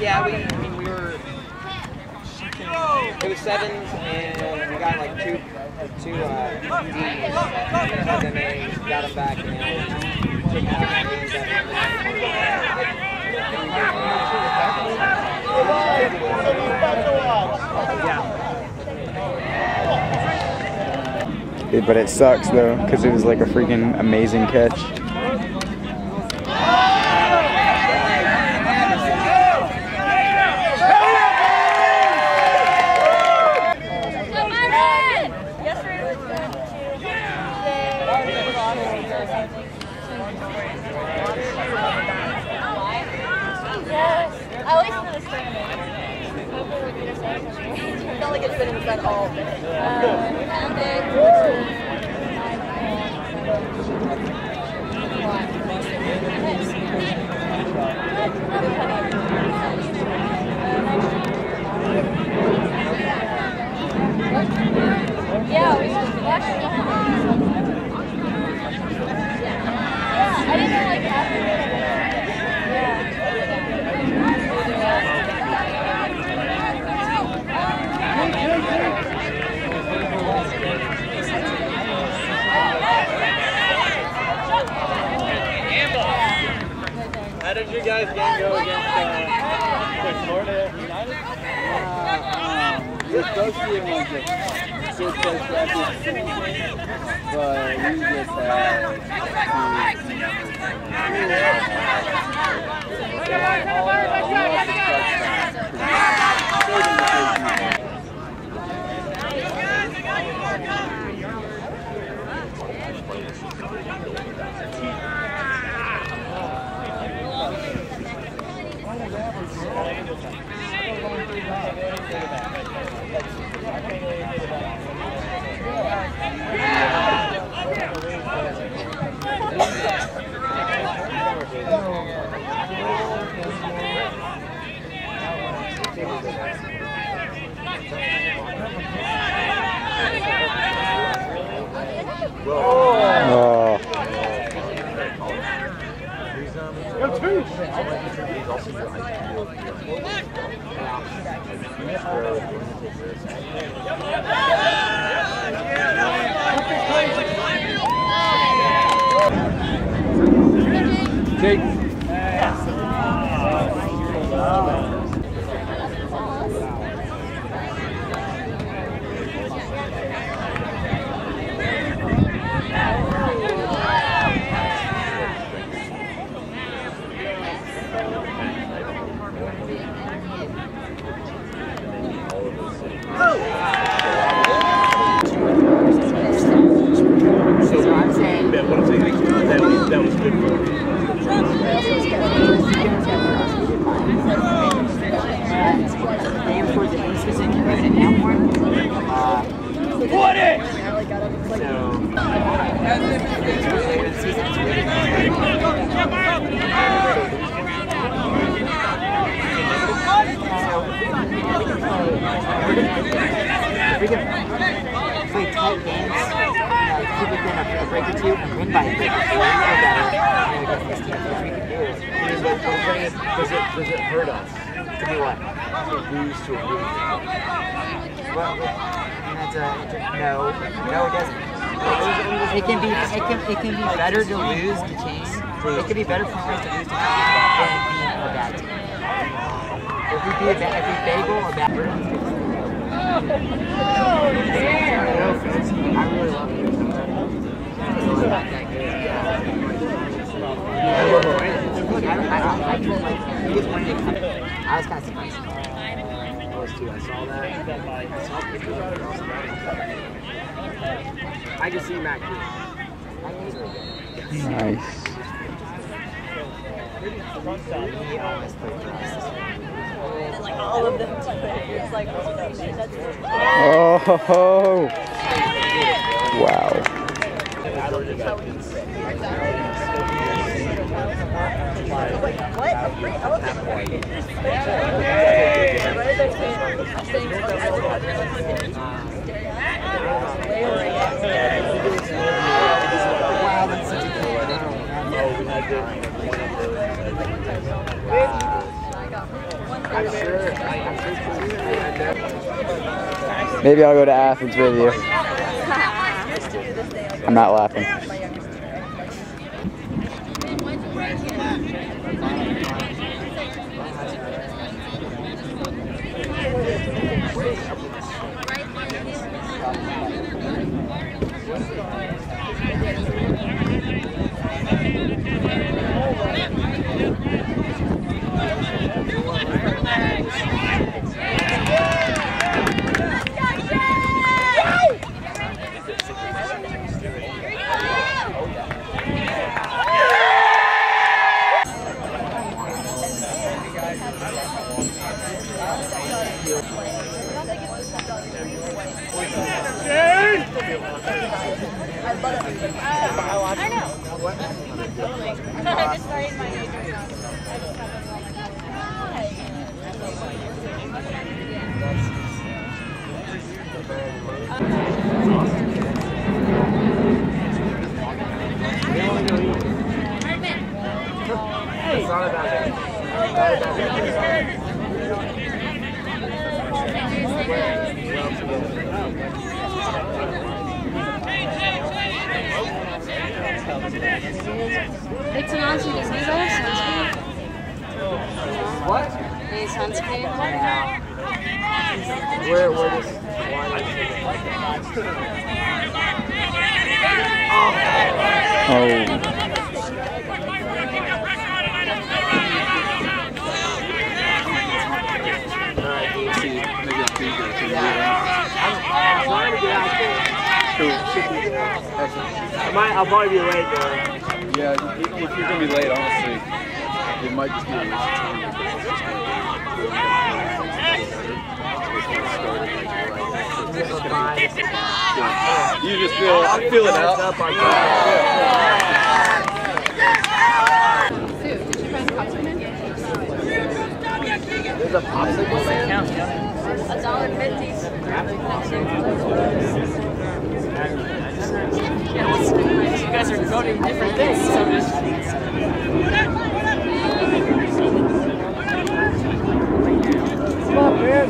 Yeah, we were. It was sevens, and we got like two D's, and then they got them back, and took out the But it sucks though, because it was like a freaking amazing catch. How did you guys go against Florida United? We're supposed to be in like the sixth place bracket, but we just We can play tight games, keep it within a break or two, and win by a break or two, or better, against this team, which we can do. Does it hurt us? To do what? To lose to a really good team? Well, that's no, it doesn't. It can be better to lose to teams. It can be better for us to lose to teams than being a bad team. If we bagel or bad, I really love it. It's not that good. Look, I told my biggest one to come. I was kind of surprised. I was too. I saw that. I saw pictures of it. I can see Matt Key. Nice. Like all of them do it. It's like, oh, that's Oh, wow. What? A free elephant? Maybe I'll go to Athens with you. I'm not laughing. It's an answer. Does he have sunscreen? What? Need sunscreen? Where this one? Oh. I'll probably be late though. Yeah, if you're gonna be late, honestly, it might just be a waste of time. You just feel it out. Dude, did you find cups in it? There's a popsicle stand? $1.50. Yeah, you guys are voting different things, so just... Come on, man.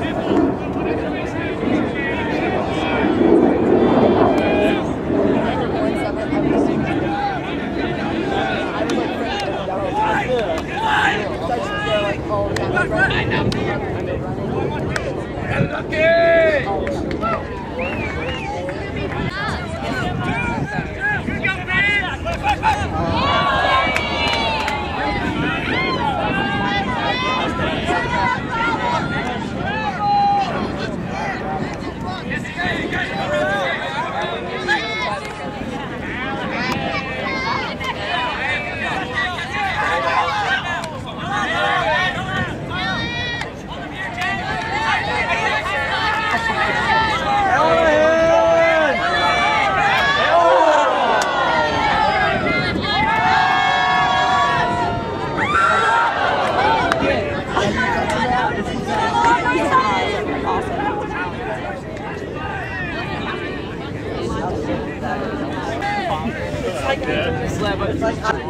It's like, damn it.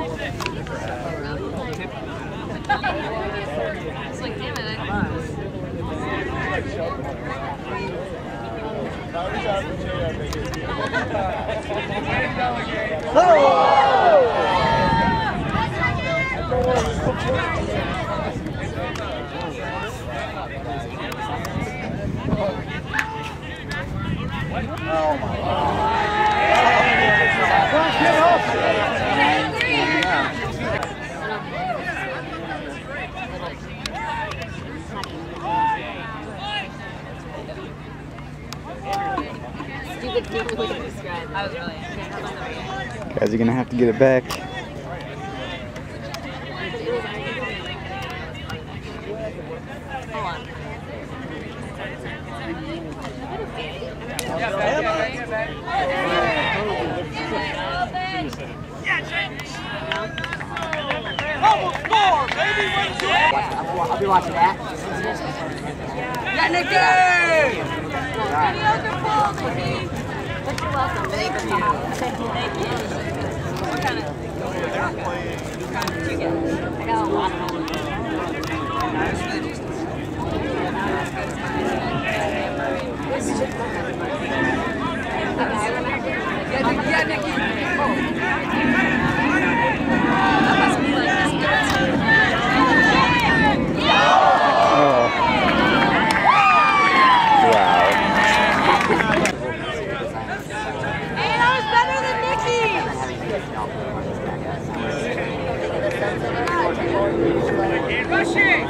Oh my God. Stupid people who can describe. I was really. Guys are gonna have to get it back. Hold on. Yeah, I'll be watching that. Yeah, Nicky! But you're welcome. Thank you. Thank you. What kind of did you get? I got a lot of them. Yeah, Nicky! That must be like this. Hey, that was better than Nicky! Rushing!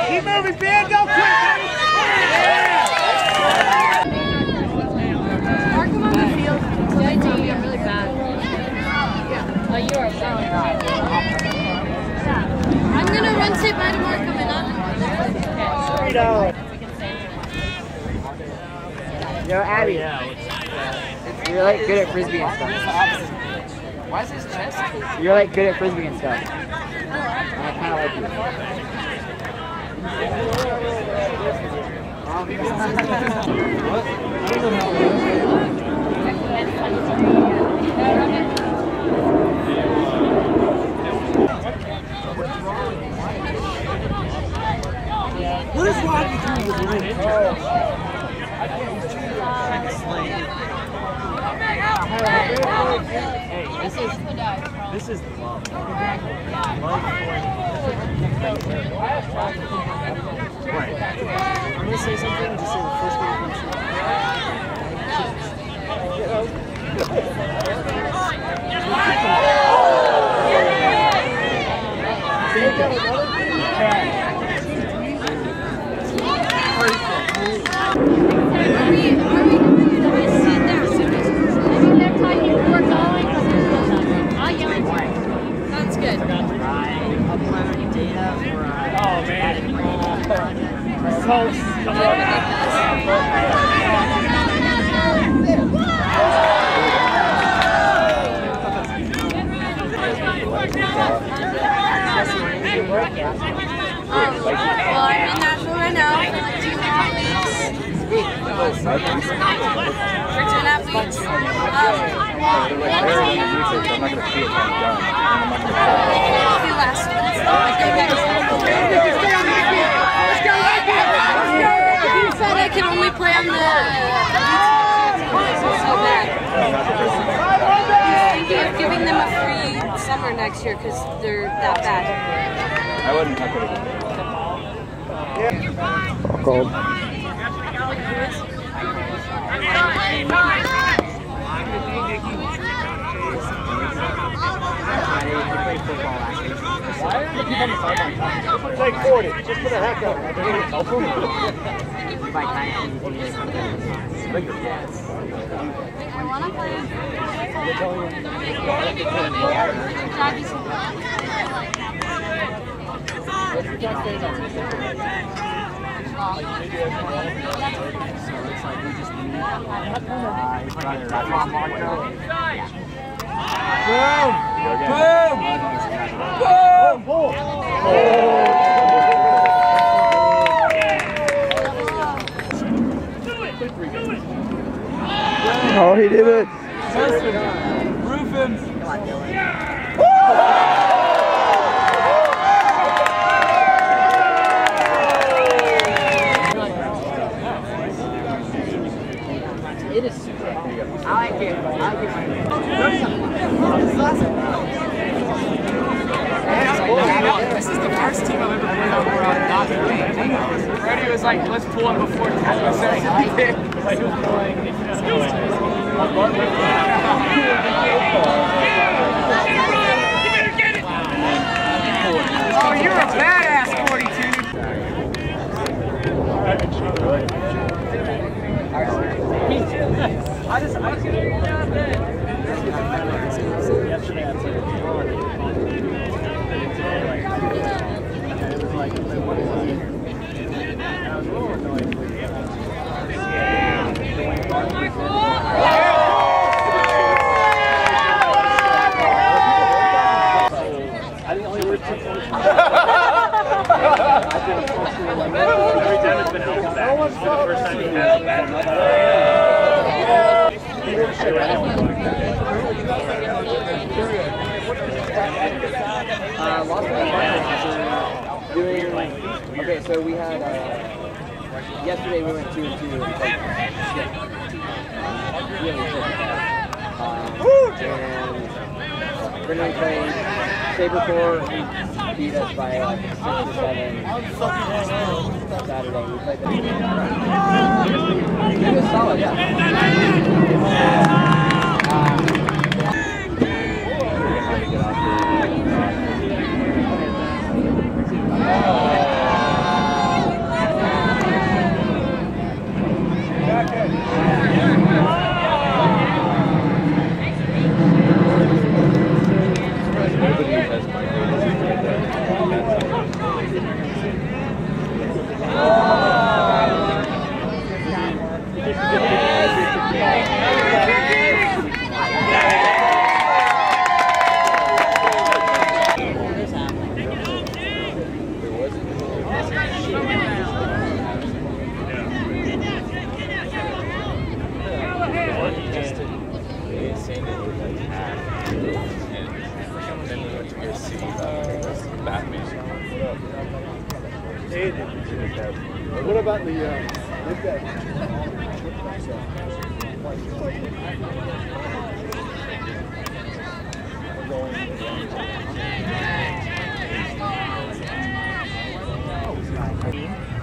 Keep moving, Ben. Go quick. Mark him on the field. Yeah, I do. I'm really bad. Oh, you are bad. I'm gonna run say bye to Markham and I'm. Okay. Yo, Abby. You're like good at frisbee and stuff. Why is his chest? You're like good at frisbee and stuff. And I kind of What is wrong with you? Hey, this is love. Right. I'm gonna say something. Just say the first word Sounds good. uploading data for oh man. Well, I'm in Nashville right now for like 2.5 weeks. For 2.5 weeks. I'm not gonna see it when I'm done. I'll be last. He said I can only play on the so bad. He's thinking of giving them a free summer next year because they're that bad. I wouldn't have to. Cold. Take 40, just for the heck of it. by time I want to play. Oh, he did it. Roof him. It is super hot. I like it. This is the first team I've ever played on where I'm not playing. Freddie was like, let's pull him before 10 says anything. Like he was playing. Oh, you're a badass 42. I was gonna go down there. Yesterday I played it was like, what is it? And I was a little annoyed with I think only words every time it's been held back. This is the first time you have that. Okay, so we had yesterday we went 2-2 and played and then we played Sabercore, beat us by like 6 or 7 Saturday. We played them. It was solid, yeah. Nobody has my What about the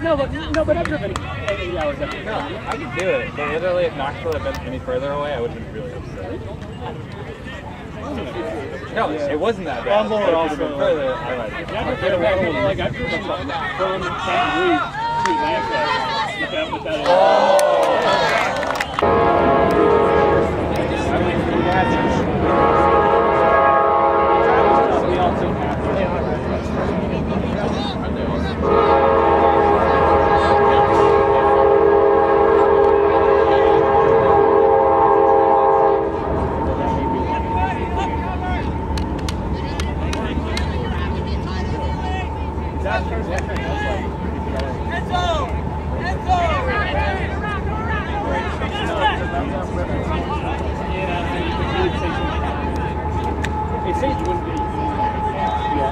No, but I've driven 8 hours up here. No, I could do it. But literally, if Knoxville had been any further away, I would have been really upset. No, it wasn't that bad. If it had been further, I might have. Like, I've driven from St. Louis to Atlanta with that.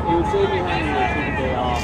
It would save me having to take a day off.